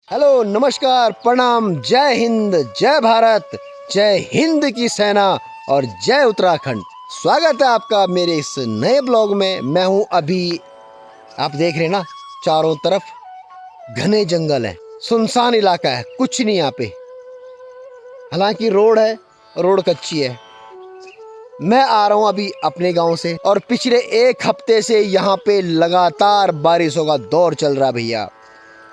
Hello, नमस्कार, प्रणाम, जय हिंद, जय भारत, जय हिंद की सेना और जय उत्तराखंड। स्वागत है आपका मेरे इस नए ब्लॉग में। मैं हूं अभी, आप देख रहे हैं ना, चारों तरफ घने जंगल है, सुनसान इलाका है, कुछ नहीं यहाँ पे। हालांकि रोड है, रोड कच्ची है। मैं आ रहा हूं अभी अपने गांव से और पिछले एक हफ्ते से यहाँ पे लगातार बारिशों का दौर चल रहा है भैया।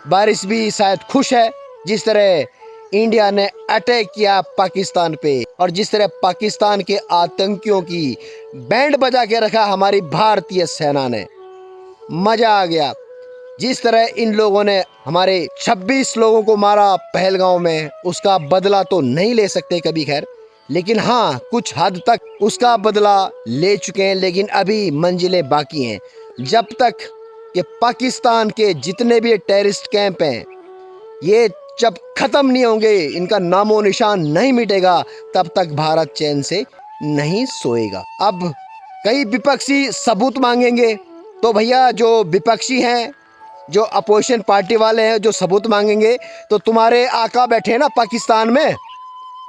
बारिश भी शायद खुश है, जिस तरह इंडिया ने अटैक किया पाकिस्तान पे और जिस तरह पाकिस्तान के आतंकियों की बैंड बजा के रखा हमारी भारतीय सेना ने। मजा आ गया। जिस तरह इन लोगों ने हमारे 26 लोगों को मारा पहलगांव में, उसका बदला तो नहीं ले सकते कभी, खैर, लेकिन हाँ, कुछ हद तक उसका बदला ले चुके हैं। लेकिन अभी मंजिलें बाकी हैं। जब तक कि पाकिस्तान के जितने भी टेररिस्ट कैंप हैं, ये जब खत्म नहीं होंगे, इनका नामो निशान नहीं मिटेगा, तब तक भारत चैन से नहीं सोएगा। अब कई विपक्षी सबूत मांगेंगे, तो भैया जो विपक्षी हैं, जो अपोजिशन पार्टी वाले हैं, जो सबूत मांगेंगे, तो तुम्हारे आका बैठे हैं ना पाकिस्तान में,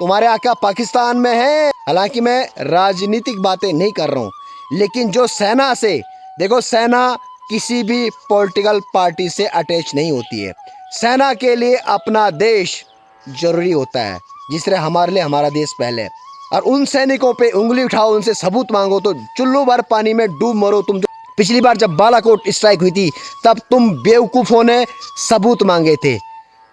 तुम्हारे आका पाकिस्तान में है। हालांकि मैं राजनीतिक बातें नहीं कर रहा हूँ, लेकिन जो सेना से, देखो, सेना किसी भी पॉलिटिकल पार्टी से अटैच नहीं होती है। सेना के लिए अपना देश जरूरी होता है, जिस तरह हमारे लिए हमारा देश पहले है। और उन सैनिकों पे उंगली उठाओ, उनसे सबूत मांगो तो चुल्लू भर पानी में डूब मरो तुम। पिछली बार जब बालाकोट स्ट्राइक हुई थी, तब तुम बेवकूफ़ों ने सबूत मांगे थे,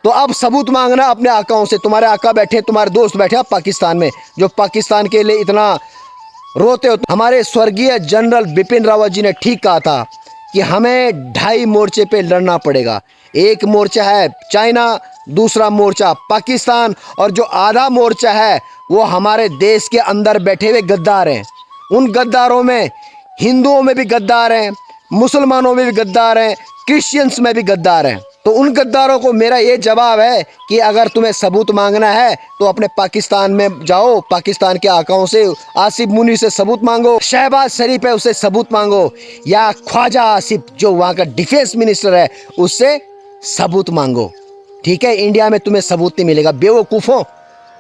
तो अब सबूत मांगना अपने आकाओं से। तुम्हारे आका बैठे, तुम्हारे दोस्त बैठे पाकिस्तान में, जो पाकिस्तान के लिए इतना रोते हो। हमारे स्वर्गीय जनरल बिपिन रावत जी ने ठीक कहा था कि हमें 2.5 मोर्चे पे लड़ना पड़ेगा। एक मोर्चा है चाइना, दूसरा मोर्चा पाकिस्तान, और जो आधा मोर्चा है वो हमारे देश के अंदर बैठे हुए गद्दार हैं। उन गद्दारों में हिंदुओं में भी गद्दार हैं, मुसलमानों में भी गद्दार हैं, क्रिश्चियंस में भी गद्दार हैं। तो उन गद्दारों को मेरा ये जवाब है कि अगर तुम्हें सबूत मांगना है तो अपने पाकिस्तान में जाओ, पाकिस्तान के आकाओं से, आसिफ मुनी से सबूत मांगो, शहबाज शरीफ है उससे सबूत मांगो, या ख्वाजा आसिफ जो वहाँ का डिफेंस मिनिस्टर है उससे सबूत मांगो। ठीक है, इंडिया में तुम्हें सबूत नहीं मिलेगा। बेवकूफ़ों,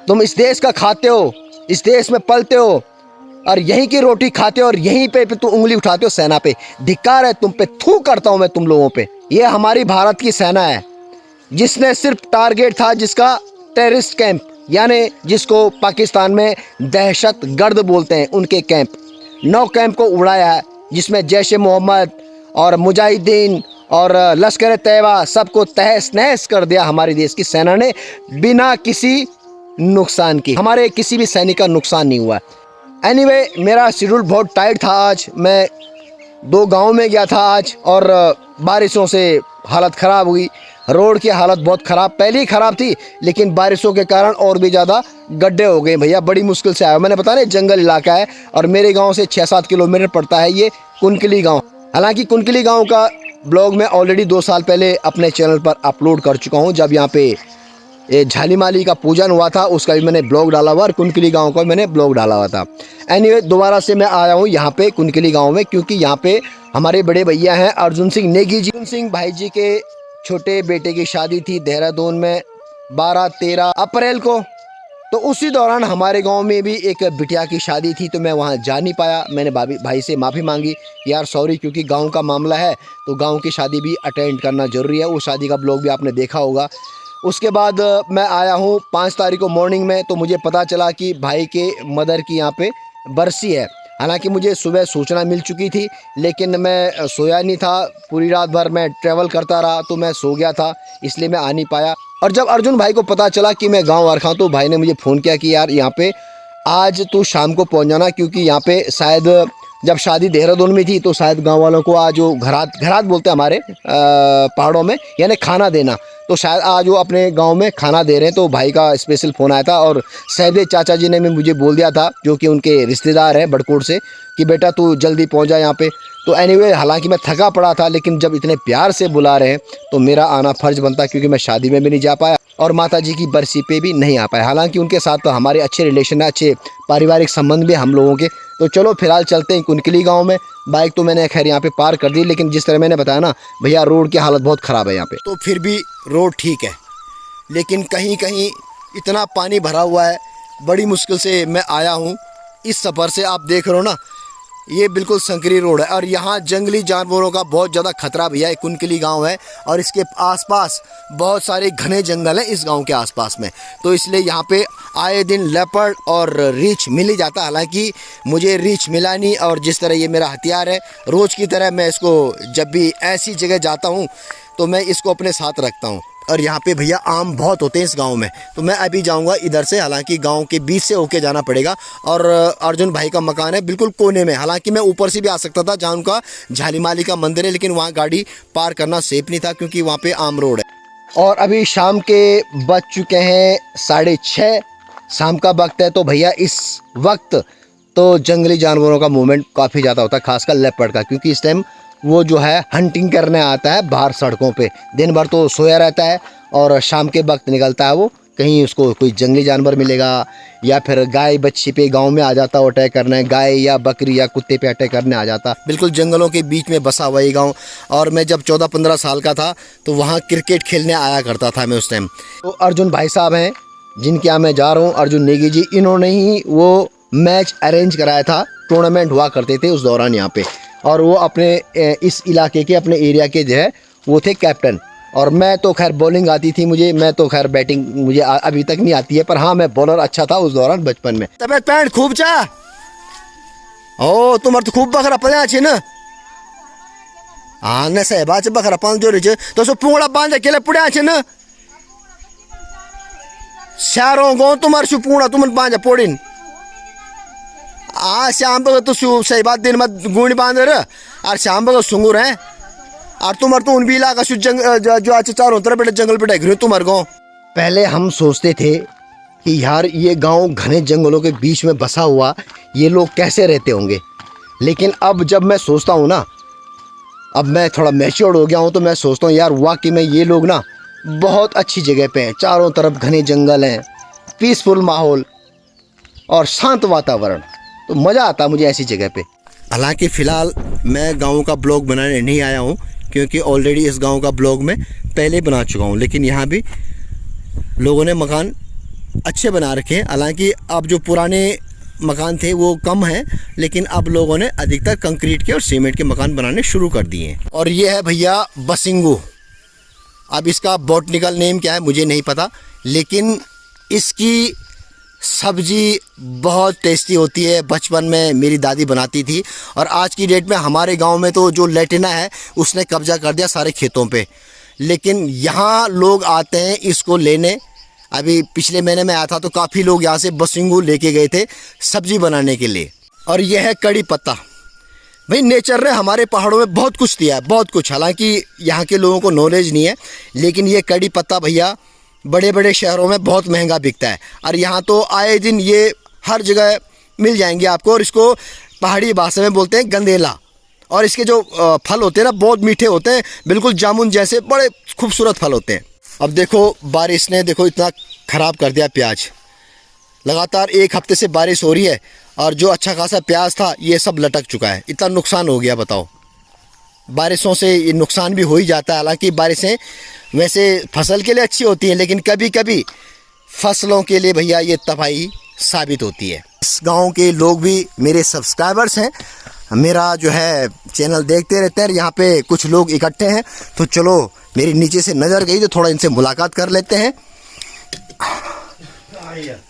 तुम इस देश का खाते हो, इस देश में पलते हो और यहीं की रोटी खाते हो, और यहीं पे तुम उंगली उठाते हो सेना पे। धिक्कार है तुम पे, थू करता हूं मैं तुम लोगों पे। ये हमारी भारत की सेना है, जिसने सिर्फ टारगेट था, जिसका टेररिस्ट कैंप, यानी जिसको पाकिस्तान में दहशत गर्द बोलते हैं, उनके कैंप, 9 कैंप को उड़ाया है, जिसमें जैश ए मोहम्मद और मुजाहिदीन और लश्कर तैयबा सबको तहस नहस कर दिया हमारे देश की सेना ने, बिना किसी नुकसान की। हमारे किसी भी सैनिक का नुकसान नहीं हुआ। एनीवे, मेरा शेड्यूल बहुत टाइट था। आज मैं 2 गाँव में गया था आज, और बारिशों से हालत ख़राब हुई। रोड की हालत बहुत ख़राब, पहले ही ख़राब थी, लेकिन बारिशों के कारण और भी ज़्यादा गड्ढे हो गए भैया। बड़ी मुश्किल से आया। मैंने बताया ना, जंगल इलाका है, और मेरे गांव से 6-7 किलोमीटर पड़ता है ये कुनकली गांव। हालांकि कुनकली गांव का ब्लॉग मैं ऑलरेडी 2 साल पहले अपने चैनल पर अपलोड कर चुका हूँ। जब यहाँ पे ये झालीमाली का पूजन हुआ था, उसका भी मैंने ब्लॉग डाला हुआ, और कुनकली गांव का मैंने ब्लॉग डाला हुआ था। एनीवे, दोबारा से मैं आया हूँ यहाँ पे कुनकली गांव में, क्योंकि यहाँ पे हमारे बड़े भैया हैं अर्जुन सिंह नेगी जी। अर्जुन सिंह भाई जी के छोटे बेटे की शादी थी देहरादून में 12-13 अप्रैल को। तो उसी दौरान हमारे गांव में भी एक बिटिया की शादी थी, तो मैं वहां जा नहीं पाया। मैंने भाई से माफ़ी मांगी, यार सॉरी, क्योंकि गांव का मामला है, तो गांव की शादी भी अटेंड करना ज़रूरी है। उस शादी का ब्लॉग भी आपने देखा होगा। उसके बाद मैं आया हूँ 5 तारीख को मॉर्निंग में, तो मुझे पता चला कि भाई के मदर की यहाँ पे बरसी है। हालांकि मुझे सुबह सूचना मिल चुकी थी, लेकिन मैं सोया नहीं था। पूरी रात भर मैं ट्रैवल करता रहा, तो मैं सो गया था, इसलिए मैं आ नहीं पाया। और जब अर्जुन भाई को पता चला कि मैं गांव आ रखा हूँ, तो भाई ने मुझे फ़ोन किया कि यार यहाँ पे आज तू शाम को पहुँच जाना, क्योंकि यहाँ पे शायद जब शादी देहरादून में थी, तो शायद गांव वालों को आज वो घरात बोलते हैं हमारे पहाड़ों में, यानी खाना देना, तो शायद आज वो अपने गांव में खाना दे रहे हैं। तो भाई का स्पेशल फ़ोन आया था, और सहदेव चाचा जी ने भी मुझे बोल दिया था, जो कि उनके रिश्तेदार हैं बड़कोट से, कि बेटा तू जल्दी पहुंच जा यहाँ पे। तो एनीवे, हालांकि मैं थका पड़ा था, लेकिन जब इतने प्यार से बुला रहे हैं तो मेरा आना फ़र्ज बनता, क्योंकि मैं शादी में भी नहीं जा पाया और माता जी की बरसी पे भी नहीं आ पाया। हालांकि उनके साथ तो हमारे अच्छे रिलेशन है, अच्छे पारिवारिक संबंध भी हम लोगों के। तो चलो फिलहाल चलते हैं कुनकली गाँव में। बाइक तो मैंने खैर यहाँ पे पार्क कर दी, लेकिन जिस तरह मैंने बताया ना भैया, रोड की हालत बहुत ख़राब है यहाँ पे। तो फिर भी रोड ठीक है, लेकिन कहीं कहीं इतना पानी भरा हुआ है, बड़ी मुश्किल से मैं आया हूँ। इस सफ़र से आप देख रहे हो ना, ये बिल्कुल संकरी रोड है और यहाँ जंगली जानवरों का बहुत ज़्यादा खतरा भैया। एक कुनकली गांव है और इसके आसपास बहुत सारे घने जंगल हैं इस गांव के आसपास में, तो इसलिए यहाँ पे आए दिन लेपर्ड और रीछ मिल ही जाता। हालांकि मुझे रीछ मिला नहीं, और जिस तरह ये मेरा हथियार है, रोज़ की तरह मैं इसको जब भी ऐसी जगह जाता हूँ तो मैं इसको अपने साथ रखता हूँ। और यहाँ पे भैया आम बहुत होते हैं इस गांव में, तो मैं अभी जाऊँगा इधर से, हालांकि गांव के बीच से होके जाना पड़ेगा। और अर्जुन भाई का मकान है बिल्कुल कोने में, हालांकि मैं ऊपर से भी आ सकता था जहाँ उनका झालीमाली का मंदिर है, लेकिन वहाँ गाड़ी पार करना सेफ नहीं था क्योंकि वहाँ पे आम रोड है। और अभी शाम के बज चुके हैं 6:30, शाम का वक्त है। तो भैया इस वक्त तो जंगली जानवरों का मूवमेंट काफ़ी ज़्यादा होता है, खासकर लेपर्ड का, क्योंकि इस टाइम वो जो है हंटिंग करने आता है बाहर सड़कों पे। दिन भर तो सोया रहता है और शाम के वक्त निकलता है वो, कहीं उसको कोई जंगली जानवर मिलेगा या फिर गाय बच्ची पे गांव में आ जाता है अटैक करने, गाय या बकरी या कुत्ते पे अटैक करने आ जाता। बिल्कुल जंगलों के बीच में बसा हुआ ये गाँव। और मैं जब 14-15 साल का था तो वहाँ क्रिकेट खेलने आया करता था मैं उस टाइम। तो अर्जुन भाई साहब हैं जिनके यहाँ मैं जा रहा हूँ, अर्जुन नेगी जी, इन्होंने ही वो मैच अरेंज कराया था, टूर्नामेंट हुआ करते थे उस दौरान यहाँ पे, और वो अपने इस इलाके के, अपने एरिया के जो है वो थे कैप्टन। और मैं तो खैर बॉलिंग आती थी मुझे, मैं तो खैर बैटिंग मुझे अभी तक नहीं आती है, पर हाँ मैं बॉलर अच्छा था उस दौरान बचपन में। तबियत पैंट खूब चा ओ तुम्हारे तो खूब बखरा पड़ा छे ना। हाँ न सही बात है, बखरा पान जो रही तो सो पुंगड़ा बांध के पुड़िया छे ना, शारों गो तुम्हारे सु पुंगड़ा तुम बांध पोड़ीन। श्याम बग तो सही बात, दिन मत गुण बांध रहा और श्याम बग सुंगुर है और तुम्हारे तो उन भी इलाका जो आज चारों तरफ बेटे जंगल पे ढक रहे तुम्हारे गाँव। पहले हम सोचते थे कि यार ये गांव घने जंगलों के बीच में बसा हुआ, ये लोग कैसे रहते होंगे, लेकिन अब जब मैं सोचता हूँ ना, अब मैं थोड़ा मैच्योर्ड हो गया हूँ, तो मैं सोचता हूँ यार वाकई में ये लोग ना बहुत अच्छी जगह पे हैं। चारों तरफ घने जंगल हैं, पीसफुल माहौल और शांत वातावरण, तो मज़ा आता मुझे ऐसी जगह पे। हालांकि फ़िलहाल मैं गांव का ब्लॉग बनाने नहीं आया हूं, क्योंकि ऑलरेडी इस गांव का ब्लॉग मैं पहले बना चुका हूं, लेकिन यहाँ भी लोगों ने मकान अच्छे बना रखे हैं। हालांकि अब जो पुराने मकान थे वो कम हैं, लेकिन अब लोगों ने अधिकतर कंक्रीट के और सीमेंट के मकान बनाने शुरू कर दिए हैं। और ये है भैया बसिंगू। अब इसका बॉटनिकल नेम क्या है मुझे नहीं पता, लेकिन इसकी सब्जी बहुत टेस्टी होती है। बचपन में मेरी दादी बनाती थी, और आज की डेट में हमारे गांव में तो जो लेटिना है उसने कब्जा कर दिया सारे खेतों पे, लेकिन यहाँ लोग आते हैं इसको लेने। अभी पिछले महीने में आया था तो काफ़ी लोग यहाँ से बसिंगू लेके गए थे सब्जी बनाने के लिए। और यह है कड़ी पत्ता। भाई नेचर ने हमारे पहाड़ों में बहुत कुछ दिया है, बहुत कुछ। हालांकि यहाँ के लोगों को नॉलेज नहीं है, लेकिन ये कड़ी पत्ता भैया बड़े बड़े शहरों में बहुत महंगा बिकता है, और यहाँ तो आए दिन ये हर जगह मिल जाएंगे आपको। और इसको पहाड़ी भाषा में बोलते हैं गंदेला। और इसके जो फल होते हैं ना बहुत मीठे होते हैं, बिल्कुल जामुन जैसे, बड़े खूबसूरत फल होते हैं। अब देखो बारिश ने देखो इतना ख़राब कर दिया प्याज। लगातार 1 हफ्ते से बारिश हो रही है और जो अच्छा खासा प्याज था ये सब लटक चुका है। इतना नुकसान हो गया बताओ। बारिशों से ये नुकसान भी हो ही जाता है। हालांकि बारिशें वैसे फसल के लिए अच्छी होती हैं, लेकिन कभी कभी फसलों के लिए भैया ये तबाही साबित होती है। इस गांव के लोग भी मेरे सब्सक्राइबर्स हैं, मेरा जो है चैनल देखते रहते हैं। यहाँ पे कुछ लोग इकट्ठे हैं, तो चलो मेरी नीचे से नज़र गई तो थोड़ा इनसे मुलाकात कर लेते हैं।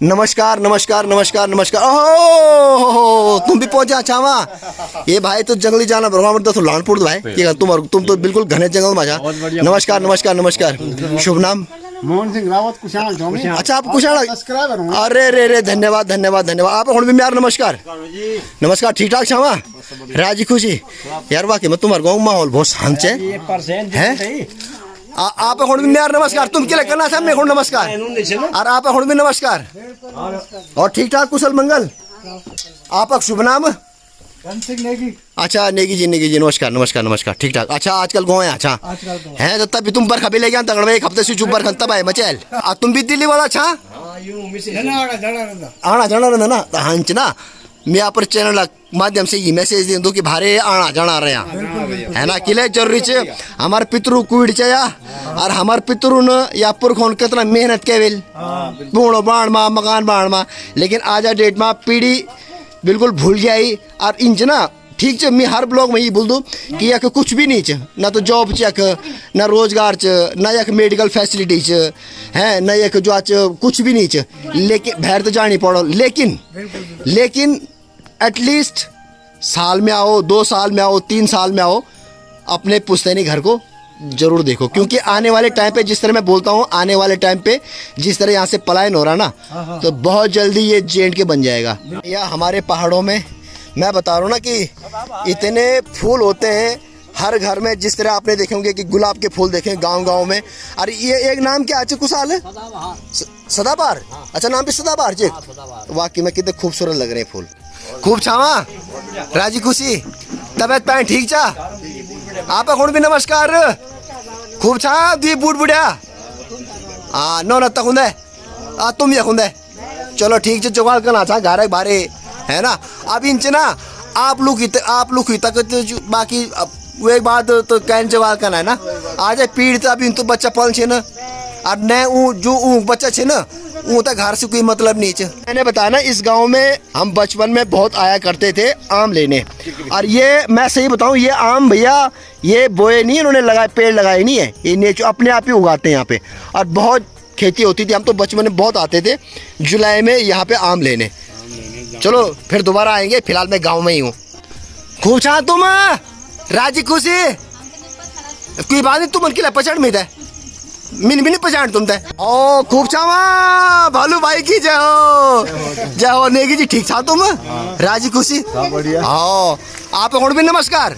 नमस्कार नमस्कार नमस्कार नमस्कार। ओह तुम भी पहुंचा चावा। ये भाई तो जंगली जानवर तो लानपुर भाई, तुम तो बिल्कुल घने जंगल में जा। नमस्कार नमस्कार नमस्कार। शुभ नाम? मोहन सिंह रावत कुशाल। अच्छा आप कुशाल। अरे रे रे धन्यवाद धन्यवाद धन्यवाद। आप हुण भी यार नमस्कार नमस्कार। ठीक ठाक छावा राजी खुशी यार। वाकई में तुम्हारे गाँव माहौल बहुत शांत है। आप हुण भी यार नमस्कार। तुम क्या करना था मैं नमस्कार, और आप हुण भी नमस्कार। और ठीक ठाक कुशल मंगल। आपका शुभ नाम? अच्छा नेगी जी नमस्कार नमस्कार नमस्कार। ठीक ठाक। अच्छा आजकल गाँव है? अच्छा है तो तभी तुम बरखा भी ले गया तगड़ 1 हफ्ते से चुप बरखा तब आए मचैल। तुम भी दिल्ली वाला? अच्छा आना जाना ना हंच ना मैं यहाँ पर चैनल माध्यम से ये मैसेज दे दूँ कि भारे आना जाना रहे हैं, है ना, किले जरूरी छे। हमारे पितरु कुड़ या और हमारे पितरु न या पुरखों कितना मेहनत के विल पूर्ण बाण मा मकान बाण मा, लेकिन आज डेट में पीढ़ी बिल्कुल भूल जाई। और इंच ना ठीक है, मैं हर ब्लॉग में ये बोल दूँ कि यक कुछ भी नहीं च, ना तो जॉब चक, ना रोजगार च, ना यक मेडिकल फैसिलिटी च, है ना यक जो आज कुछ भी नहीं च, लेकिन बाहर तो जानी पड़ो। लेकिन एटलीस्ट साल में आओ, 2 साल में आओ, 3 साल में आओ, अपने पुश्तैनी घर को जरूर देखो, क्योंकि आने वाले टाइम पे जिस तरह मैं बोलता हूँ, आने वाले टाइम पे जिस तरह यहाँ से पलायन हो रहा ना, तो बहुत जल्दी ये J&K बन जाएगा। या हमारे पहाड़ों में मैं बता रहा हूँ ना कि इतने फूल होते हैं हर घर में, जिस तरह आपने देखे होंगे कि गुलाब के फूल देखें गांव-गांव में। अरे ये एक नाम क्या अच्छा कुछ हाल है, सदाबहार। अच्छा नाम भी सदाबहार जी, वाकई में कितने खूबसूरत लग रहे हैं फूल। खूब छावा राजी खुशी तबियत पैन ठीक चा आप भी नमस्कार खूब छा दी बूढ़ बुढ़िया नो न तक हुंदे तुम ये हुंदे चलो ठीक है जुगाड़ करना था घर बारे है ना। अब इनसे ना आप लोग ही तक बाकी वो एक बात तो कैन जवाब करना है ना। आज पीढ़ तो अभी तो बच्चा पल छे ना, अब नए जो बच्चा छे ना वो तक घर से कोई मतलब नहीं है। मैंने बताया ना, इस गांव में हम बचपन में बहुत आया करते थे आम लेने। और ये मैं सही बताऊं, ये आम भैया ये बोए नहीं, इन्होंने लगाए, पेड़ लगाए नहीं है, ये नेचर अपने आप ही उगाते हैं यहाँ पे। और बहुत खेती होती थी, हम तो बचपन में बहुत आते थे जुलाई में यहाँ पे आम लेने। चलो फिर दोबारा आएंगे, फिलहाल मैं गाँव में ही हूँ। खूब छा तुम राजी खुशी कोई बात नहीं, तुम उनकी पचड़ में थे मिन भी नहीं पहचान तुम थे। ओ खूब छावा भालू भाई की जय हो नेगी जी ठीक था तुम राजी खुशी हाँ आप और भी नमस्कार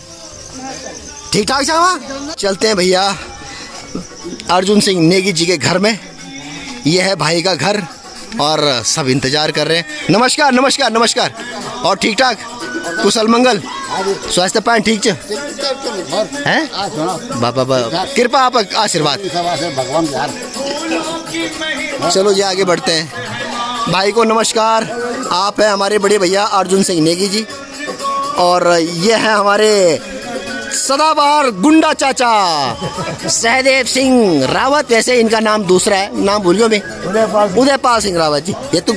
ठीक ठाक छावा। चलते हैं भैया अर्जुन सिंह नेगी जी के घर में, ये है भाई का घर और सब इंतजार कर रहे हैं। नमस्कार नमस्कार नमस्कार और ठीक ठाक कुशल मंगल स्वास्थ्य पान ठीक है बाबा कृपा आप आशीर्वाद। चलो जी आगे बढ़ते हैं। भाई को नमस्कार, आप हैं हमारे बड़े भैया अर्जुन सिंह नेगी जी और ये है हमारे सदाबहार गुंडा चाचा सहदेव सिंह रावत। वैसे इनका नाम दूसरा है, नाम भूलियो मैं, उदयपाल सिंह रावत जी। ये तुम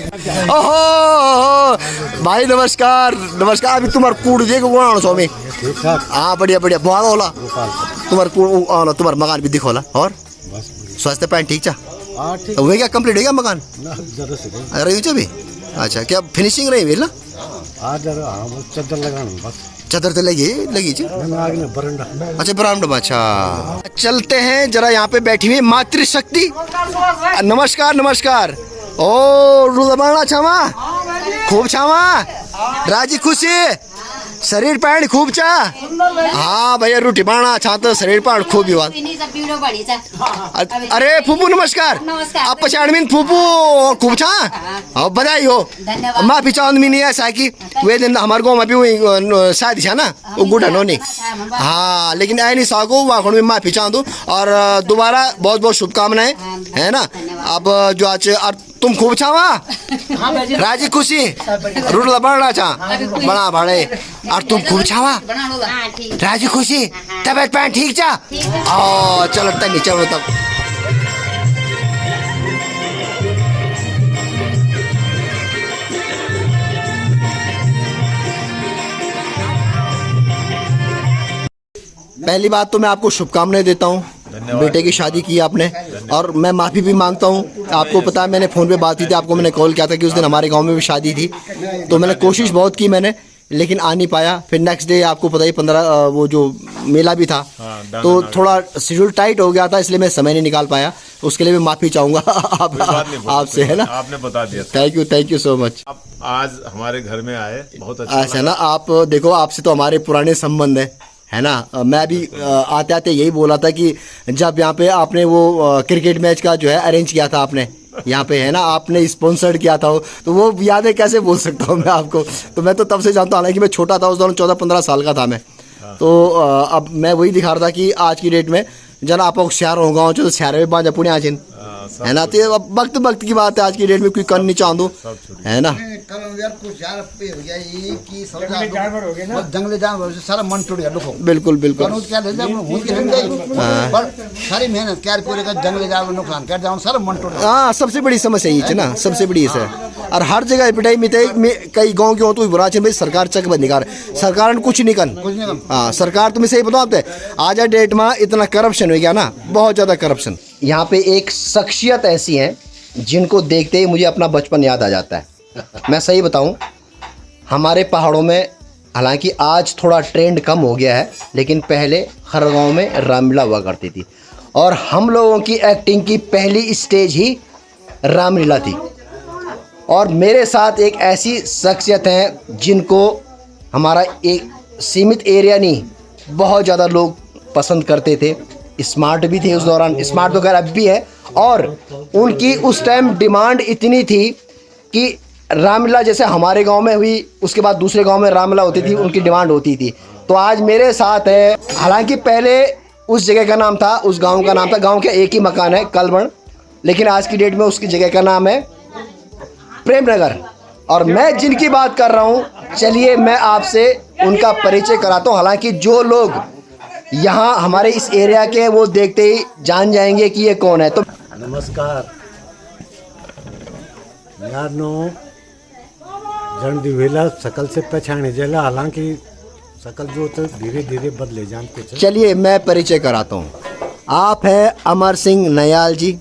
ओहो भाई नमस्कार नमस्कार। अभी तुम्हारे कूड़ देखो कौन सो में हाँ बढ़िया बढ़िया बहुत होला तुम्हारे कूड़ तुम्हारा मकान भी दिखोला और स्वास्थ्य पैन ठीक चा हुए क्या कंप्लीट हो गया मकान अरे भी। अच्छा क्या फिनिशिंग रही है ना चद्दर लगाना बस चादर तो लगी बरंडा। अच्छा बरामदा में। अच्छा चलते हैं जरा, यहाँ पे बैठी हुई मातृशक्ति। नमस्कार नमस्कार ओ रुदबाना छावा खूब छावा राजी खुशी शरीर पैण खूब चा हाँ भैया रोटी बाणा छा तो शरीर पैण खूब युवा। अरे फूफू नमस्कार आप पहचान में फूफू खूब छा हाँ बधाई हो। माफी चांद में नहीं ऐसा कि वे दिन हमारे गाँव में भी वही शादी छा ना वो गुड़ा नोनी हाँ, लेकिन ऐ नहीं साको वहाँ में माफी चाहूँ और दोबारा बहुत बहुत शुभकामनाएं है ना। अब जो आज तुम खूब छावा राजी खुशी रुड़ला बढ़ना चा बना भाड़े और तुम खूब छावा राजी खुशी तबियत पैन ठीक चा ओ चलो तक चलो तब। पहली बात तो मैं आपको शुभकामनाएं देता हूँ, बेटे की शादी की आपने और मैं माफ़ी भी मांगता हूँ। आपको पता है मैंने फ़ोन पे बात की थी, आपको मैंने कॉल किया था कि उस दिन हमारे गांव में भी शादी थी, तो मैंने कोशिश बहुत की मैंने, लेकिन आ नहीं पाया। फिर नेक्स्ट डे आपको पता ही 15 वो जो मेला भी था तो थोड़ा शेड्यूल टाइट हो गया था, इसलिए मैं समय नहीं निकाल पाया। उसके लिए मैं माफ़ी चाहूँगा आपसे है ना। आपने बता दिया। Thank you so much. आप आज हमारे घर में आए, बहुत अच्छा ऐसा ना। आप देखो आपसे तो हमारे पुराने संबंध है ना। मैं भी आते आते यही बोला था कि जब यहाँ पे आपने वो क्रिकेट मैच का जो है अरेंज किया था आपने यहाँ पे है ना, आपने स्पॉन्सर्ड किया था तो वो यादें कैसे बोल सकता हूँ मैं आपको। तो मैं तो तब से जानता हूँ, हालांकि मैं छोटा था उस दौरान 14-15 साल का था मैं। तो अब मैं वही दिखा रहा था कि आज की डेट में जन आप शहर हो गाँव तो शहर में बांझा पुणे आजिन है ना। तो वक्त की बात है, आज की डेट में कोई कर नहीं चाहूँ है ना। कल यार कुछ यार पे हो गया ये कि जंगली जानवर हो गए ना, जंगली जानवर से सारा मन टूट गया। देखो बिल्कुल बिल्कुल। कानून क्या ले जाओ भूल के नहीं गई, पर सारी मेहनत क्या पूरे का जंगली जानवर नुकसान कर जाओ, सारा मन टूट गया। हाँ, सबसे बड़ी समस्या ये है ना, सबसे बड़ी है। और हर जगह पिटाई मिटाई में कई गांव के हो तो बुरा भाई सरकार चक बंद निकाल, सरकार ने कुछ नहीं कर। हाँ, सरकार तुम्हें सही बताओ आपते आज डेट में इतना करप्शन हो गया ना, बहुत ज़्यादा करप्शन। यहाँ पे एक शख्सियत ऐसी है जिनको देखते ही मुझे अपना बचपन याद आ जाता है। मैं सही बताऊं, हमारे पहाड़ों में हालांकि आज थोड़ा ट्रेंड कम हो गया है, लेकिन पहले हर गांव में रामलीला हुआ करती थी और हम लोगों की एक्टिंग की पहली स्टेज ही रामलीला थी। और मेरे साथ एक ऐसी शख्सियत है जिनको हमारा एक सीमित एरिया नहीं, बहुत ज़्यादा लोग पसंद करते थे। स्मार्ट भी थे उस दौरान, स्मार्ट तो खैर अब भी है। और उनकी उस टाइम डिमांड इतनी थी कि रामलीला जैसे हमारे गांव में हुई, उसके बाद दूसरे गांव में रामलीला होती थी, उनकी डिमांड होती थी। तो आज मेरे साथ है, हालांकि पहले उस जगह का नाम था, उस गांव का नाम था, गांव के एक ही मकान है कलबण, लेकिन आज की डेट में उसकी जगह का नाम है प्रेमनगर। और मैं जिनकी बात कर रहा हूँ, चलिए मैं आपसे उनका परिचय कराता हूँ। हालांकि जो लोग यहाँ हमारे इस एरिया के वो देखते ही जान जाएंगे कि ये कौन है। तो नमस्कार, यार नो जन दिवेला सकल से पहचाने जेला, हालांकि सकल जो तो धीरे धीरे बदले जान कुछ। चलिए मैं परिचय कराता हूँ। आप हैं अमर सिंह नयाल जी,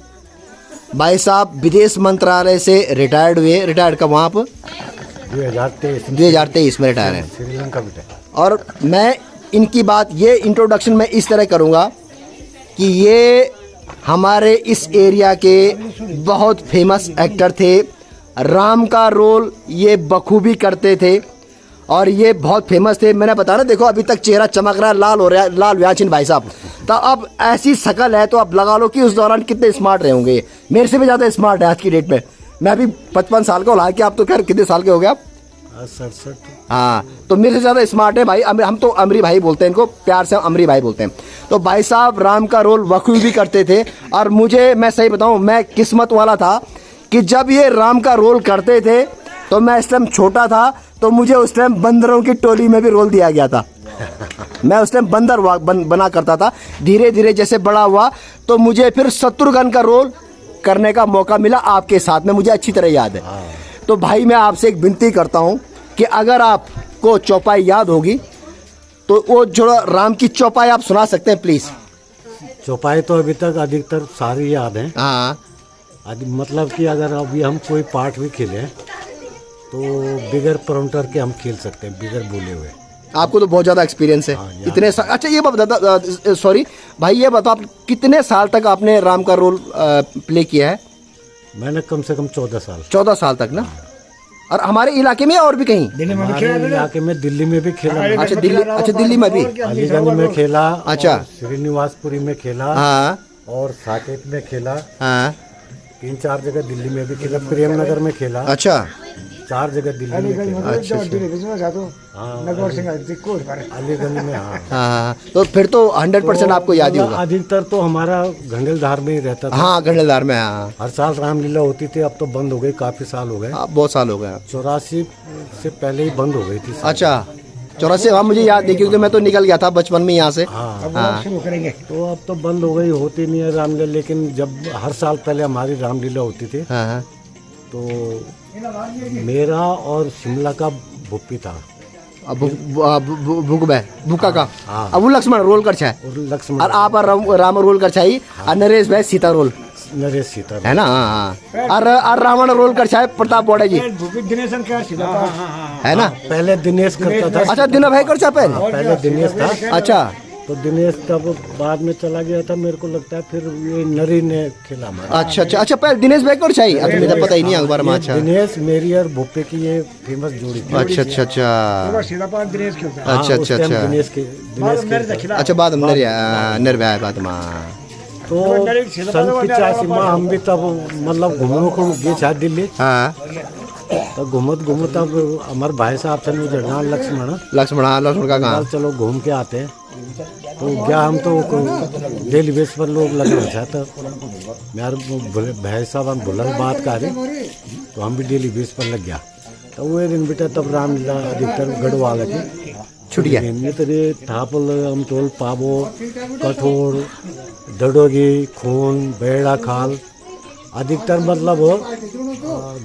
भाई साहब विदेश मंत्रालय से रिटायर्ड हुए। रिटायर्ड कब वहाँ पर 2023 में रिटायर हैं श्रीलंका बेटा। और मैं इनकी बात, ये इंट्रोडक्शन मैं इस तरह करूँगा कि ये हमारे इस एरिया के बहुत फेमस एक्टर थे। राम का रोल ये बखूबी करते थे और ये बहुत फेमस थे। मैंने बताया ना, देखो अभी तक चेहरा चमक रहा है, लाल हो रहा है, लाल व्याचिन भाई साहब। तो अब ऐसी शकल है तो अब लगा लो कि उस दौरान कितने स्मार्ट रहे होंगे। मेरे से भी ज़्यादा स्मार्ट है आज की डेट में। मैं अभी 55 साल का हो, कि आप तो खैर कितने साल के हो गए आप? 67। हाँ, तो मेरे से ज़्यादा स्मार्ट है भाई। हम तो अमरी भाई बोलते हैं इनको, प्यार से अमरी भाई बोलते हैं। तो भाई साहब राम का रोल बखूबी करते थे। और मुझे, मैं सही बताऊँ, मैं किस्मत वाला था कि जब ये राम का रोल करते थे तो मैं इस टाइम छोटा था, तो मुझे उस टाइम बंदरों की टोली में भी रोल दिया गया था। मैं उस टाइम बंदर बना करता था। धीरे धीरे जैसे बड़ा हुआ तो मुझे फिर शत्रुघ्न का रोल करने का मौका मिला आपके साथ में, मुझे अच्छी तरह याद है। तो भाई मैं आपसे एक विनती करता हूँ कि अगर आपको चौपाई याद होगी तो वो जो राम की चौपाई आप सुना सकते हैं प्लीज़। चौपाई तो अभी तक अधिकतर सारी याद हैं। हाँ, मतलब कि अगर अभी हम कोई पार्ट भी खेलें तो बिगर प्रॉम्प्टर के हम खेल सकते हैं, बिगर बोले हुए। आपको तो बहुत ज़्यादा एक्सपीरियंस है। इतने साल। अच्छा ये बता, सॉरी भाई, ये बताओ आप कितने साल तक आपने राम का रोल प्ले किया है? मैंने कम से कम 14 साल। 14 साल तक ना? और हमारे इलाके में और भी कहीं? हमारे इलाके में दिल्ली में भी खेला। अच्छा दिल्ली में भी? अलीगंज में खेला। अच्छा, श्रीनिवासपुरी में खेला। हाँ, और साकेत में खेला। हाँ, 3-4 जगह दिल्ली में भी खेला। प्रेमनगर में खेला। अच्छा, 4 जगह दिल्ली में खेला। अच्छा, अलीगंज में। हाँ, हाँ, तो फिर तो 100% आपको याद ही होगा। अधिकतर तो हमारा घंगलधार में ही रहता था। हाँ, घंगलधार में। हाँ, हर साल रामलीला होती थी, अब तो बंद हो गई, काफी साल हो गए। बहुत साल हो गए। 84 से पहले ही बंद हो गई थी। अच्छा, 84। हाँ, मुझे याद नहीं क्योंकि मैं तो निकल गया था बचपन में यहाँ से। हाँ, हाँ, तो अब तो बंद हो गई, होती नहीं है रामलीला। लेकिन जब हर साल पहले हमारी रामलीला होती थी हाँ, तो मेरा और शिमला का भुप्पी था, भूखा का। हाँ। अब वो लक्ष्मण रोल कर छाए और लक्ष्मण, और आप राम रोल कर छाई, और नरेश भाई सीता रोल नरेश सीता है ना। हाँ, और रावण रोल कर छाए प्रताप बौड़े जी है ना। पहले दिनेश करता था। अच्छा, दिनो भाई कर छाए पहले दिनेश था। अच्छा, तो दिनेश तब बाद में चला गया था, मेरे को लगता है फिर ये नरी ने खेला हमारा। अच्छा, पहले दिनेश भाई कर छाई। अच्छा, मुझे पता ही नहीं अखबार में। अच्छा, दिनेश मेरी और भोपे की ये फेमस जोड़ी थी। अच्छा, अच्छा, बाद में निर्भया बाद में। तो सन 85 में हम भी तब मतलब घूमने को गए छा दिल्ली। हाँ, तो घूमत अब हमारे भाई साहब से लक्ष्मण का गाँव, चलो घूम के आते हैं। तो क्या हम तो डेली बेस पर लोग लग रहे थे, तो मेरे भाई साहब हम बुलंद बात कर रहे, तो हम भी डेली बेस पर लग गया। तो वो दिन बेटा तब रामलीला अधिकतर गढ़वाल की छुटिया तरी थापल अमतोल पाबो कठोर दडोगी खून बेड़ा खाल अधिकतर मतलब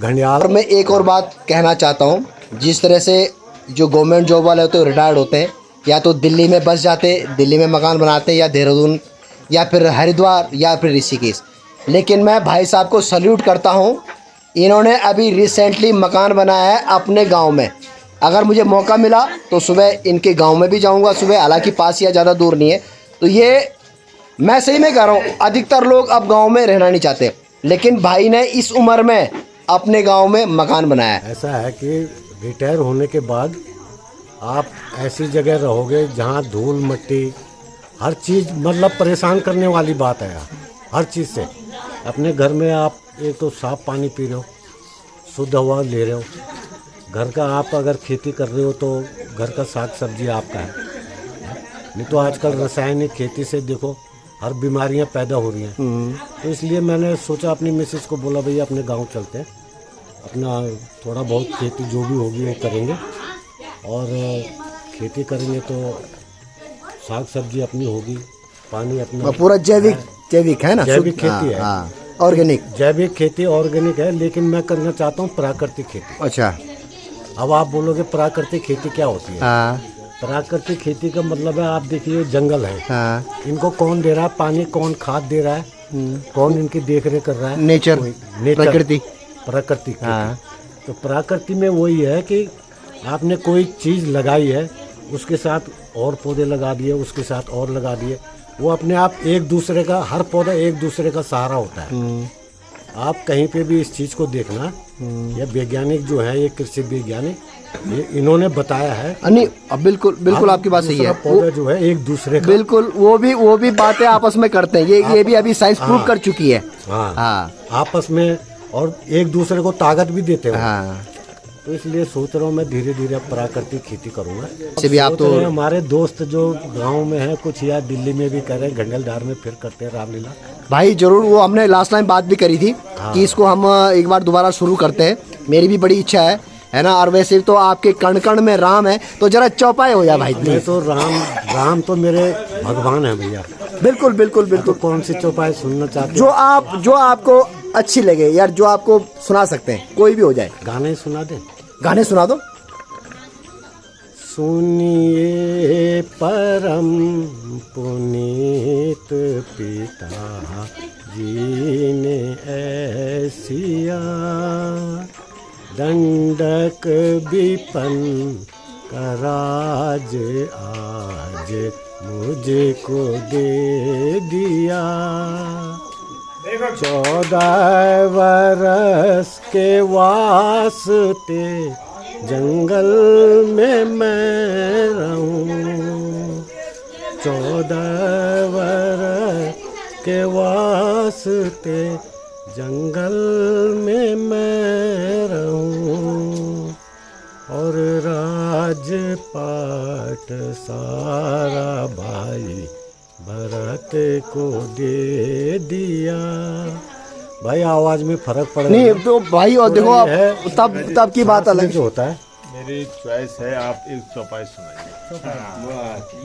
घड़ियाल। और मैं एक और बात कहना चाहता हूँ, जिस तरह से जो गवर्नमेंट जॉब वाले होते हैं रिटायर्ड होते हैं, या तो दिल्ली में बस जाते, दिल्ली में मकान बनाते, या देहरादून या फिर हरिद्वार या फिर ऋषिकेश। लेकिन मैं भाई साहब को सल्यूट करता हूँ, इन्होंने अभी रिसेंटली मकान बनाया है अपने गांव में। अगर मुझे मौका मिला तो सुबह इनके गांव में भी जाऊंगा सुबह, हालांकि पास या ज़्यादा दूर नहीं है। तो ये मैं सही में कह रहा हूँ, अधिकतर लोग अब गांव में रहना नहीं चाहते, लेकिन भाई ने इस उम्र में अपने गांव में मकान बनाया है। ऐसा है कि रिटायर होने के बाद आप ऐसी जगह रहोगे जहाँ धूल मिट्टी हर चीज़ मतलब परेशान करने वाली बात है। हर चीज़ से अपने घर में आप एक तो साफ पानी पी रहे हो, शुद्ध हवा ले रहे हो, घर का आप अगर खेती कर रहे हो तो घर का साग सब्जी आपका है। नहीं तो आजकल रासायनिक खेती से देखो हर बीमारियां पैदा हो रही हैं। तो इसलिए मैंने सोचा अपनी मिसेस को बोला भैया अपने गांव चलते हैं, अपना थोड़ा बहुत खेती जो भी होगी वो करेंगे, और खेती करेंगे तो साग सब्जी अपनी होगी, पानी अपना पूरा जैविक है ना, जैविक खेती है, ऑर्गेनिक जैविक खेती ऑर्गेनिक है। लेकिन मैं करना चाहता हूँ प्राकृतिक खेती। अच्छा, अब आप बोलोगे प्राकृतिक खेती क्या होती है? प्राकृतिक खेती का मतलब है आप देखिए जंगल है, इनको कौन दे रहा है पानी, कौन खाद दे रहा है, कौन इनकी देख रेख कर रहा है? नेचर, प्रकृति। तो प्रकृति में वही है कि आपने कोई चीज़ लगाई है, उसके साथ और पौधे लगा दिए, उसके साथ और लगा दिए, वो अपने आप एक दूसरे का, हर पौधा एक दूसरे का सहारा होता है। आप कहीं पे भी इस चीज़ को देखना, ये वैज्ञानिक जो है, ये कृषि वैज्ञानिक, ये इन्होंने बताया है। नहीं, अब बिल्कुल आपकी बात सही है। पौधा जो है एक दूसरे का, बिल्कुल वो भी बातें आपस में करते हैं, ये भी अभी साइंस प्रूव कर चुकी है। हाँ, आपस में, और एक दूसरे को ताकत भी देते हैं। तो इसलिए सोच रहा हूँ मैं धीरे धीरे प्राकृतिक खेती करूँगा। से भी आप तो हमारे दोस्त जो गांव में हैं कुछ, या दिल्ली में भी कर रहे हैं, घंगलधार में फिर करते हैं रामलीला। भाई जरूर, वो हमने लास्ट टाइम बात भी करी थी कि इसको हम एक बार दोबारा शुरू करते हैं। मेरी भी बड़ी इच्छा है ना। और वैसे तो आपके कण कण में राम है, तो जरा चौपाए हो जा भाई। मैं तो राम तो मेरे भगवान है भैया। बिल्कुल। तो कौन सी चौपाई सुनना चाहते? जो आपको अच्छी लगे यार, जो आपको सुना सकते हैं, कोई भी हो जाए। गाने सुना दे, गाने सुना दो। सुनिए परम पुनीत पिता जी ने ऐसिया, दंडक विपन का राज आज मुझको दे दिया। 14 वर्ष के वास्ते जंगल में मैं रहूं, 14 वर्ष के वास्ते जंगल में मैं रहूं, और राजपाट सारा भाई भरत को दे दिया। भाई आवाज में फर्क पड़ रहा है। नहीं तो भाई, और देखो तब की बात अलग जो होता है। मेरी चॉइस है, आप एक चौपाई सुनाइए।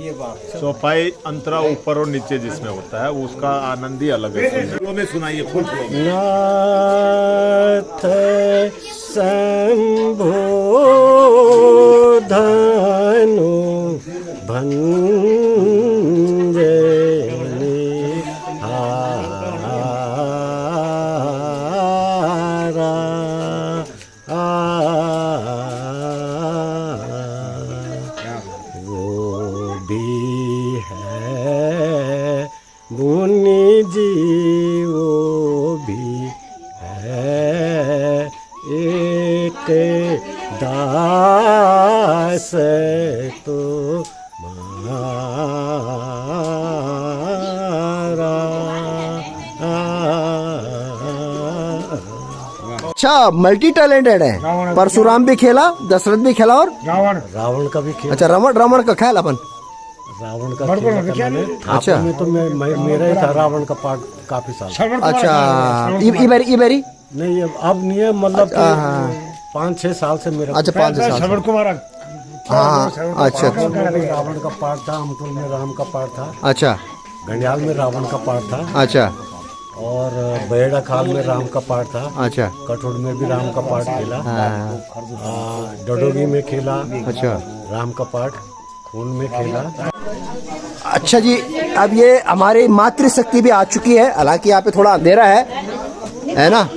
ये बात चौपाई अंतरा ऊपर और नीचे जिसमें होता है, उसका आनंद ही अलग है। फ्लो में सुनाइए, फुल फ्लो में। नाथ शंभो धनु भंजनी मुनि जी, वो भी है एक दास तो अच्छा, मल्टी टैलेंटेड है। परशुराम भी खेला, दशरथ भी खेला, और रावण का भी खेला। अच्छा, रावण का ख्याल अपन रावण का खेला। अच्छा, में तो मेरा ही था रावण का पार्ट काफी साल। अच्छा, इबेरी नहीं, अब नहीं है, मतलब 5-6 साल से मेरा अच्छा 5 साल श्रवण कुमार हाँ अच्छा रावण का पार्ट था, अमकुल में राम का पार्ट था, अच्छा घंडियाल में रावण का पार्ट था, अच्छा और बेड़ा खाल में राम का पार्ट था, अच्छा कठोर में भी राम का पार्ट खेला, हाँ डडोगी में खेला, अच्छा राम का पार्ट, खून में खेला। अच्छा जी, अब ये हमारी मातृशक्ति भी आ चुकी है, हालांकि यहाँ पे थोड़ा अंधेरा है ना।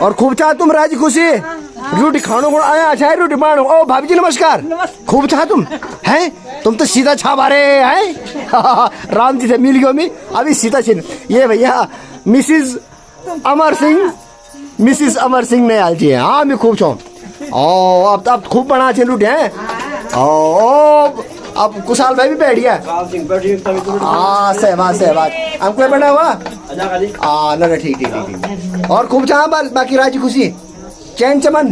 और खूब चाह तुम राजी खुशी रोटी खानो को आया अच्छा है रोटी मानो। ओ भाभी जी नमस्कार, खूब चाह तुम हैं, तुम तो सीधा छा मारे हैं राम जी से मिल गयो मी अभी सीधा छिन। ये भैया मिसिस अमर सिंह नयाल जी है। हाँ मैं खूब छो ओ अब खूब बना छिन रोटी है। ओ अब कुशाल भाई भी बैठ गया। हाँ सहबाज हमको बना हुआ ना ठीक। और खूब चाह बाकी राजी खुशी चैन चमन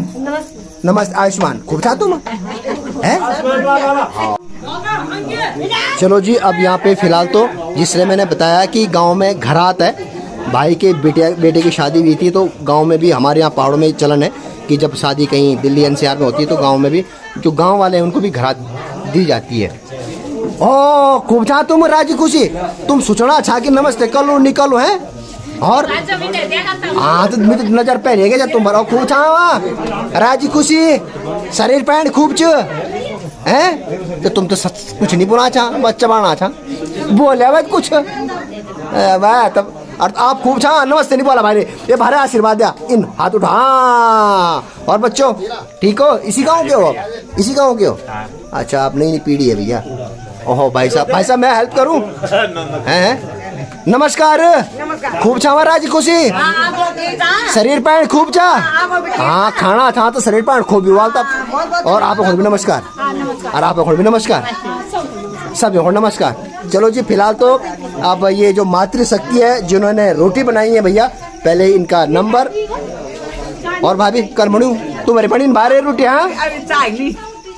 नमस्ते आयुष्मान खूब चाह तुम है। चलो जी, अब यहाँ पे फिलहाल तो जिसने मैंने बताया कि गांव में घरात है, भाई के बेटे की शादी हुई थी, तो गांव में भी हमारे यहाँ पहाड़ों में चलन है कि जब शादी कहीं दिल्ली एनसीआर में होती है तो गांव में भी जो गांव वाले हैं उनको भी घरात दी जाती है। ओ खूब चाह तुम राजी खुशी तुम सुचना अच्छा कि नमस्ते कलो निकलो है। और हाँ तो नजर पहले गए जब तुम बराबर खूब छा राजी खुशी शरीर पैंट खूब च है तो तुम तो कुछ नहीं बोला चाह बच्चा बाना चाह बोले भाई कुछ वाह तब। और आप खूब छा नमस्ते नहीं बोला भाई ने, ये भारे आशीर्वाद दिया इन हाथ उठा। और बच्चों ठीक हो, इसी गाँव के हो, इसी गाँव के हो। अच्छा आप नई पीढ़ी है भैया। ओहो भाई साहब मैं हेल्प करूं हैं। नमस्कार खूब छावा राजी खुशी शरीर पैंट खूब चा हाँ खाना था तो शरीर पैंट खूब वालता। और आप भी नमस्कार और आप भी नमस्कार सब नमस्कार। चलो जी फिलहाल तो अब ये जो मातृशक्ति है जिन्होंने रोटी बनाई है भैया, पहले इनका नंबर। और भाभी कर बनू तुम्हारे बनी बारे रोटी हाँ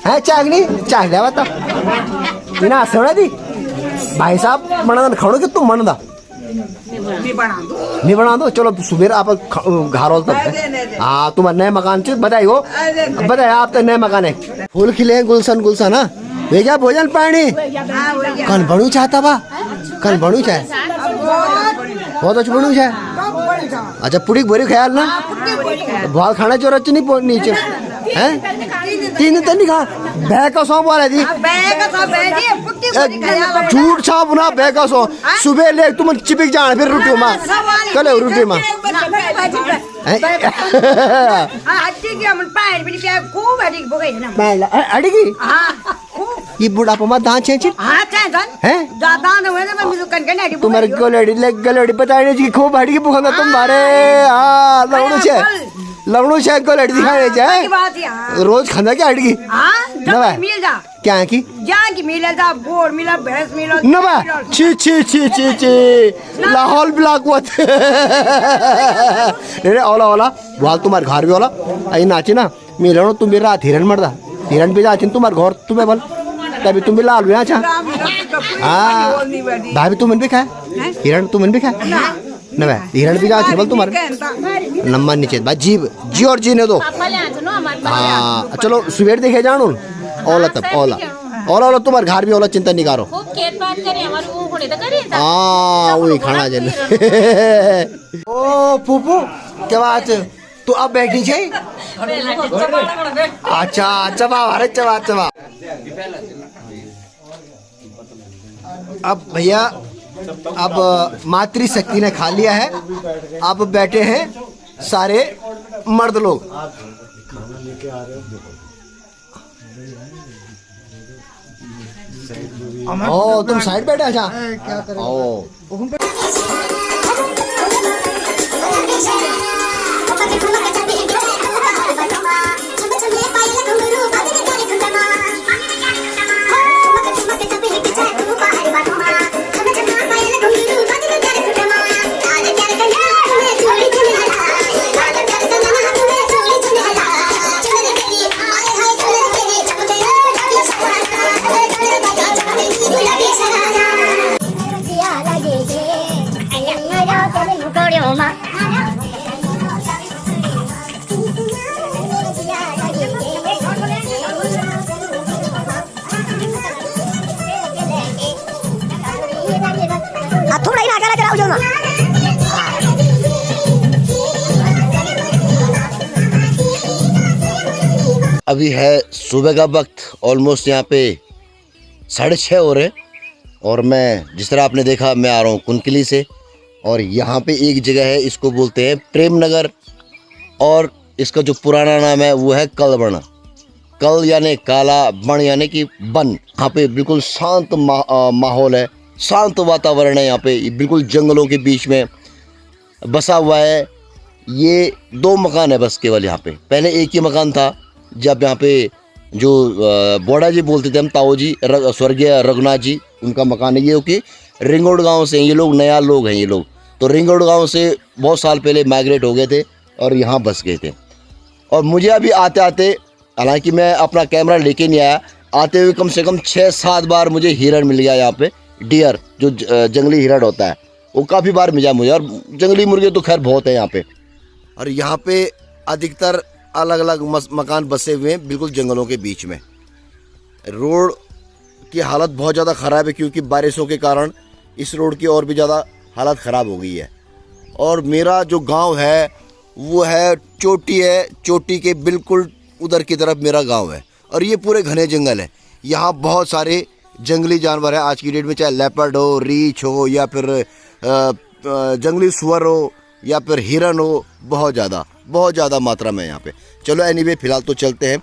है चाग लिया बता बिना सोना दी भाई साहब बना खाओ कि तुम बनदा नहीं बना दो। चलो सुबह आप घर हो तब हाँ तुम्हारे नए मकान से बधाई हो, बधाई आप तो नए मकान है। फूल खिले गुलशन हाँ भेजा भोजन पानी कल बनू चाहता बा कल बनू चाहे बहुत अच्छा बनू चाहे। अच्छा पुड़ी बोरी ख्याल ना बहुत खाना जरूरत नहीं नीचे हैं तीन तो नहीं खा बह का सौ बोला थी झूठ छाप ना बह का सौ सुबह ले तुम चिपक जाना फिर रोटी माँ कल रोटी माँ अड़गी ये बुढ़ापा में दांत छेंची हैं तुम्हारे गलेडी बताने जी खूब हटकी पुखंगा तुम्हारे हाँ लवणू छे गलेडी दिखाने जाए रोज खाना क्या हटकी क्या है की मिला जा गोड़ मिला भैंस मिला नवा छी लाहौल ब्लॉक वत रे ओला वाल तुम्हारे घर भी ओला आई नाची ना मिलनो तुम भी रात हिरन मरदा हिरन भी जाचिन तुम्हारे घर तुम्हें बल तभी तुम भी लाल भी अच्छा हाँ भाभी तुम भी खाए हिरण तुम भी खाए न भाई हिरण भी जाचिन बल तुम्हारे नंबर नीचे भाई जी और जीने दो हाँ चलो सुबह देखे जानू ओला तब ओला तुम्हारे घर भी ओला चिंता नहीं करो हाँ वही खाना जन ओ फूफू क्या बात तू अब बैठी छे अच्छा चबा अरे चबा अब भैया अब मातृशक्ति ने खा लिया है, अब बैठे हैं सारे मर्द लोग। ओ तुम साइड बैठे अच्छा क्या करें ओ अभी है सुबह का वक्त, ऑलमोस्ट यहाँ पे 6:30 हो रहे और मैं जिस तरह आपने देखा मैं आ रहा हूँ कुनकिली से। और यहाँ पे एक जगह है, इसको बोलते हैं प्रेम नगर, और इसका जो पुराना नाम है वो है कलबण। कल यानी काला, बण यानी कि वन। यहाँ पे बिल्कुल शांत माहौल है, शांत वातावरण है। यहाँ पे बिल्कुल जंगलों के बीच में बसा हुआ है। ये 2 मकान है बस केवल यहाँ पे। पहले एक ही मकान था, जब यहाँ पे जो बोड़ा जी बोलते थे हम, ताऊ जी, स्वर्गीय रघुनाथ जी, उनका मकान है ये। कि रिंगोड गांव से ये लोग, नया लोग हैं ये लोग, तो रिंगोड गांव से बहुत साल पहले माइग्रेट हो गए थे और यहाँ बस गए थे। और मुझे अभी आते आते, हालांकि मैं अपना कैमरा लेके नहीं आया, आते हुए कम से कम 6-7 बार मुझे हिरण मिल गया यहाँ पे। डियर जो जंगली हिरण होता है वो काफ़ी बार मिला मुझे, और जंगली मुर्गे तो खैर बहुत है यहाँ पे। और यहाँ पे अधिकतर अलग अलग मकान बसे हुए हैं बिल्कुल जंगलों के बीच में। रोड की हालत बहुत ज़्यादा ख़राब है, क्योंकि बारिशों के कारण इस रोड की और भी ज़्यादा हालत ख़राब हो गई है। और मेरा जो गांव है वो है चोटी है, चोटी के बिल्कुल उधर की तरफ मेरा गांव है। और ये पूरे घने जंगल है। यहाँ बहुत सारे जंगली जानवर हैं आज की डेट में, चाहे लेपर्ड हो, रीछ हो, या फिर जंगली सुअर हो, या फिर हिरन हो, बहुत ज़्यादा मात्रा में यहाँ पे। चलो एनीवे फ़िलहाल तो चलते हैं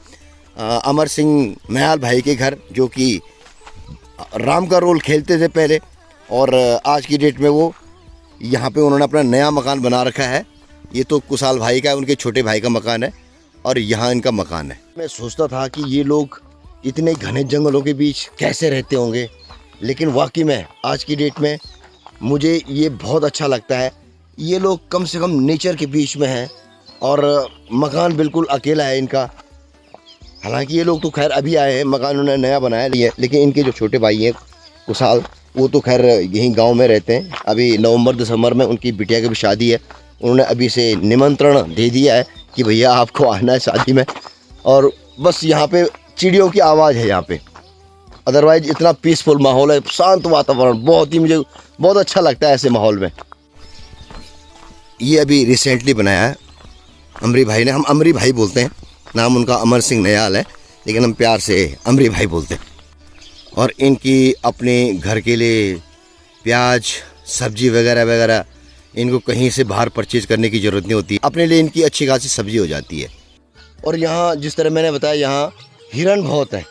अमर सिंह नयाल भाई के घर, जो कि राम का रोल खेलते थे पहले, और आज की डेट में वो यहाँ पे उन्होंने अपना नया मकान बना रखा है। ये तो कुशाल भाई का है, उनके छोटे भाई का मकान है, और यहाँ इनका मकान है। मैं सोचता था कि ये लोग इतने घने जंगलों के बीच कैसे रहते होंगे, लेकिन वाकई में आज की डेट में मुझे ये बहुत अच्छा लगता है। ये लोग कम से कम नेचर के बीच में हैं, और मकान बिल्कुल अकेला है इनका। हालांकि ये लोग तो खैर अभी आए हैं, मकान उन्होंने नया बनाया लिया, लेकिन इनके जो छोटे भाई हैं कुशाल, वो तो खैर यहीं गांव में रहते हैं। अभी नवंबर-दिसंबर में उनकी बिटिया की भी शादी है। उन्होंने अभी से निमंत्रण दे दिया है कि भैया आपको आना है शादी में। और बस यहाँ पे चिड़ियों की आवाज़ है यहाँ पे, अदरवाइज इतना पीसफुल माहौल है, शांत वातावरण। बहुत ही मुझे बहुत अच्छा लगता है ऐसे माहौल में। ये अभी रिसेंटली बनाया है अमरी भाई ने। हम अमरी भाई बोलते हैं, नाम उनका अमर सिंह नयाल है, लेकिन हम प्यार से अमरी भाई बोलते हैं। और इनकी अपने घर के लिए प्याज, सब्जी वगैरह वगैरह इनको कहीं से बाहर परचेज़ करने की ज़रूरत नहीं होती, अपने लिए इनकी अच्छी खासी सब्जी हो जाती है। और यहाँ जिस तरह मैंने बताया, यहाँ हिरन बहुत है।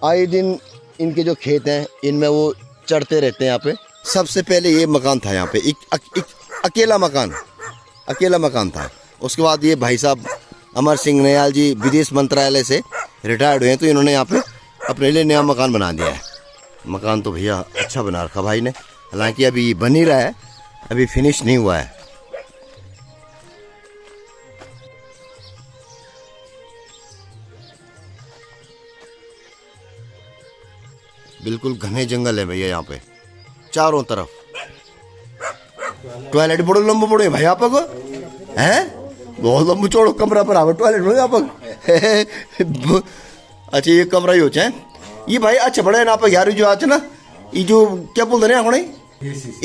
आए दिन इनके जो खेत हैं इनमें वो चढ़ते रहते हैं यहाँ पे। सबसे पहले ये मकान था यहाँ पे, एक अकेला मकान था। उसके बाद ये भाई साहब अमर सिंह नयाल जी विदेश मंत्रालय से रिटायर्ड हुए हैं, तो इन्होंने यहाँ पे अपने लिए नया मकान बना दिया है। मकान तो भैया अच्छा बना रखा भाई ने, हालांकि अभी बन ही रहा है, अभी फिनिश नहीं हुआ है। बिल्कुल घने जंगल है भैया यहाँ पे चारों तरफ। टॉयलेट बड़ो लंबो बड़ो है भाई आप हैं, बहुत लंबो चौड़ो कमरा पर आवे टॉयलेट बड़ो आप। अच्छा ये कमरा ही हो चाहे ये भाई अच्छा बड़ा है ना आप यार, जो आज ना ये जो क्या बोलते हैं आपने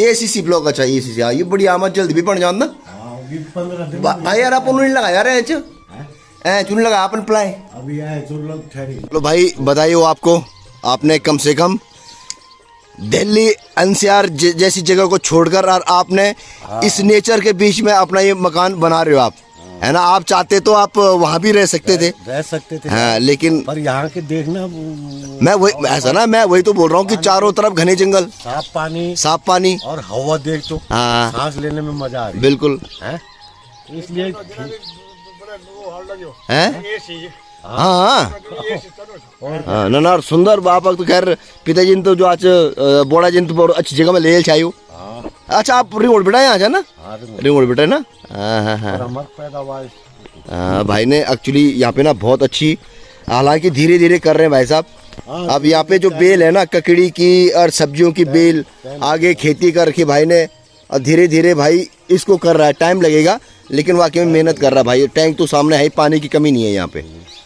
ACC ब्लॉक। अच्छा ACC, हाँ ये बड़ी आमद जल्दी भी बन जाता भाई यार। आप नहीं लगा यार चुन लगा अपन प्लाई अभी आए जो लोग ठहरे। लो भाई बताइए, वो आपको आपने कम से कम दिल्ली NCR जैसी जगह को छोड़कर और आपने इस नेचर के बीच में अपना ये मकान बना रहे हो आप, है ना। आप चाहते तो आप वहाँ भी रह सकते थे हाँ, लेकिन पर यहाँ के देखना मैं वही ऐसा ना, मैं वही तो बोल रहा हूँ कि चारों तरफ घने जंगल, साफ पानी और हवा देख तो हाँ सांस लेने में मजा आ रही बिल्कुल है। इसलिए है हाँ हाँ ना सुंदर बाप तो खैर पिताजी ने तो जो आज बोड़ा जिन तो बहुत अच्छी जगह में ले चाहिए। अच्छा आप रिंगोड बेटा यहाँ है ना, रिंगोड बेटा है ना। हाँ हाँ भाई ने एक्चुअली यहाँ पे ना बहुत अच्छी, हालांकि धीरे धीरे कर रहे हैं भाई साहब। अब यहाँ पे जो बेल है ना ककड़ी की और सब्जियों की बेल, आगे खेती कर रखी भाई ने, और धीरे धीरे भाई इसको कर रहा है। टाइम लगेगा लेकिन वाकई में मेहनत कर रहा है भाई। टैंक तो सामने है, पानी की कमी नहीं है यहाँ पे।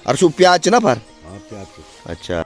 और सो प्याज ना पर अच्छा